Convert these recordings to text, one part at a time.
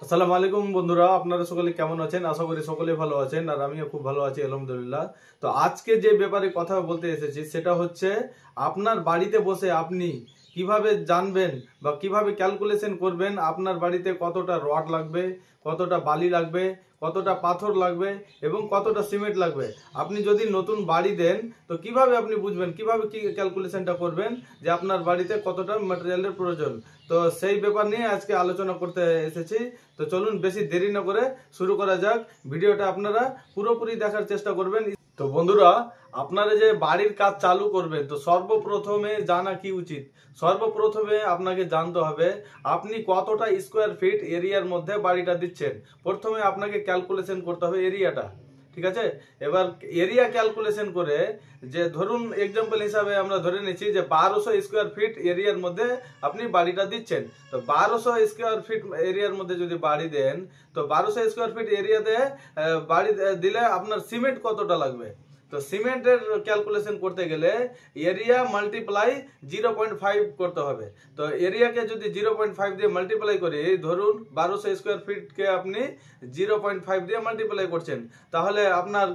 আসসালামু আলাইকুম বন্ধুরা, আপনারা সকলে কেমন আছেন? আশা করি সকলে ভালো আছেন আর আমিও খুব ভালো আছি আলহামদুলিল্লাহ। তো আজকে যে ব্যাপারে কথা বলতে এসেছি সেটা হচ্ছে আপনার বাড়িতে বসে আপনি কিভাবে জানবেন বা কিভাবে ক্যালকুলেশন করবেন আপনার বাড়িতে কতটা রড লাগবে, কতটা বালি লাগবে, কতটা পাথর লাগবে এবং কতটা সিমেন্ট লাগবে। আপনি যদি নতুন বাড়ি দেন তো কিভাবে আপনি বুঝবেন, কিভাবে কি ক্যালকুলেশনটা করবেন যে আপনার বাড়িতে কতটা ম্যাটেরিয়ালের প্রয়োজন। তো সেই ব্যাপার নিয়ে আজকে আলোচনা করতে এসেছি। তো চলুন বেশি দেরি না করে শুরু করা যাক। ভিডিওটা আপনারা পুরোপুরি দেখার চেষ্টা করবেন। তো বন্ধুরা, আপনারা যে বাড়ির কাজ চালু করবেন তো সর্বপ্রথমে জানা কি উচিত? সর্বপ্রথমে আপনাকে জানতে হবে আপনি কতটা স্কোয়ার ফিট এরিয়ার মধ্যে বাড়িটা দিচ্ছেন। প্রথমে আপনাকে ক্যালকুলেশন করতে হবে এরিয়াটা, ঠিক আছে? এবার এরিয়া ক্যালকুলেশন করে, যে ধরুন এক্সাম্পল হিসাবে আমরা ধরে নিচ্ছি যে 1200 স্কোয়ার ফিট এরিয়ার মধ্যে আপনি বাড়িটা দিচ্ছেন। তো 1200 স্কোয়ার ফিট এরিয়ার মধ্যে যদি বাড়ি দেন তো 1200 স্কোয়ার ফিট এরিয়াতে বাড়ি দিলে আপনার সিমেন্ট কতটা লাগবে। তো সিমেন্টের ক্যালকুলেশন করতে গেলে এরিয়া মাল্টিপ্লাই 0.5 করতে হবে। তো এরিয়াকে যদি 0.5 দিয়ে মাল্টিপ্লাই করি, ধরুন 1200 স্কোয়ার ফিটকে আপনি 0.5 দিয়ে মাল্টিপ্লাই করছেন, তাহলে আপনার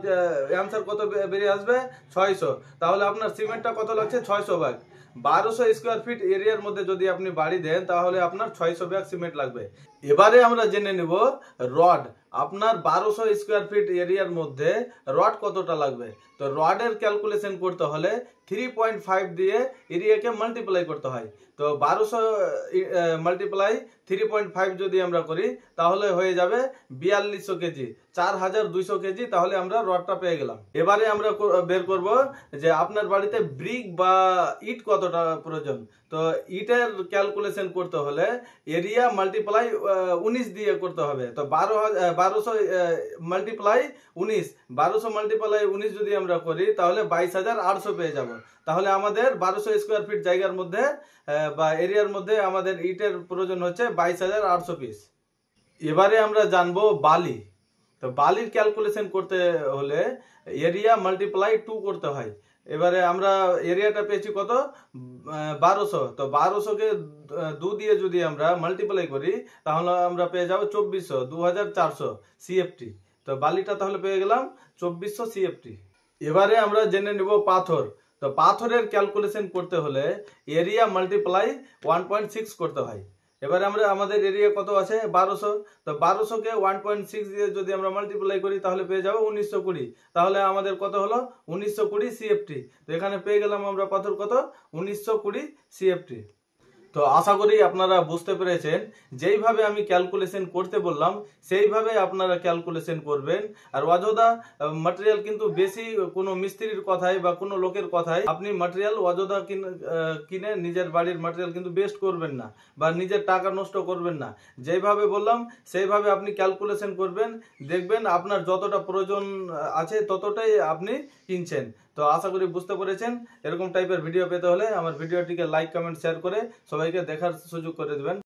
অ্যান্সার কত বেরিয়ে আসবে? 600। তাহলে আপনার সিমেন্টটা কত লাগছে? 600 ব্যাগ। 1200 স্কোয়ার ফিট এরিয়ার মধ্যে যদি আপনি বাড়ি দেন তাহলে আপনার 600 ব্যাগ সিমেন্ট লাগবে। এবারে আমরা জেনে নেব রড। আপনার 1200 স্কোয়ার ফিট এরিয়ার মধ্যে রড কতটা লাগবে। তো রডের ক্যালকুলেশন করতে হলে 3.5 দিয়ে এরিয়াকে মাল্টিপ্লাই করতে হয়। তো 1200 মাল্টিপ্লাই 3.5 যদি আমরা করি তাহলে হয়ে যাবে 4200 কেজি, 4200 কেজি। তাহলে আমরা রডটা পেয়ে গেলাম। এবারে আমরা বের করব যে আপনার বাড়িতে ব্রিক বা ইট কতটা প্রয়োজন। তো ইটের ক্যালকুলেশন করতে হলে এরিয়া মাল্টিপ্লাই 19 দিয়ে করতে হবে। তো 1200 মাল্টিপ্লাই 19, 1200 মাল্টিপ্লাই 19 যদি আমরা করি তাহলে 22,800 পেয়ে যাব। তাহলে আমাদের 1200 স্কোয়ার ফিট জায়গার মধ্যে বা এরিয়ার মধ্যে আমাদের ইটের প্রয়োজন হচ্ছে 22,800 পিস। এবারে আমরা জানবো বালি। তো বালির ক্যালকুলেশন করতে হলে এরিয়া মাল্টিপ্লাই 2 করতে হয়। এবারে আমরা এরিয়াটা পেয়েছি কত? 1200। তো 1200কে 2 দিয়ে যদি আমরা মাল্টিপ্লাই করি তাহলে আমরা পেয়ে যাব 2400, 2400 সিএফটি। তো বালিটা তাহলে পেয়ে গেলাম 2400 সিএফটি। এবারে আমরা জেনে নেব পাথর। তো পাথরের ক্যালকুলেশন করতে হলে এরিয়া মাল্টিপ্লাই 1.6 করতে হয়। এবারে আমরা আমাদের এরিয়া কত আছে? 1200। তো 1200কে 1.6 দিয়ে যদি আমরা মাল্টিপ্লাই করি তাহলে পেয়ে যাবো 1920। তাহলে আমাদের কত হলো? 1920 সিএফটি। তো এখানে পেয়ে গেলাম আমরা পাথর কত? 1920 সিএফটি। তো আশা করি আপনারা বুঝতে পেরেছেন। যেইভাবে আমি ক্যালকুলেশন করতে বললাম সেইভাবে আপনারা ক্যালকুলেশন করবেন। আর অযথা ম্যাটেরিয়াল কিন্তু বেশি কোনো মিস্ত্রির কথায় বা কোনো লোকের কথায় আপনি ম্যাটেরিয়াল অযথা কিনে নিজের বাড়ির ম্যাটেরিয়াল কিন্তু বেস্ট করবেন না বা নিজের টাকা নষ্ট করবেন না। যেইভাবে বললাম সেইভাবে আপনি ক্যালকুলেশন করবেন, দেখবেন আপনার যতটা প্রয়োজন আছে ততটাই আপনি কিনছেন। তো আশা করি বুঝতে পেরেছেন। এরকম টাইপের ভিডিও পেতে হলে আমার ভিডিওটিকে লাইক, কমেন্ট, শেয়ার করে সবাইকে দেখার সুযোগ করে দেবেন।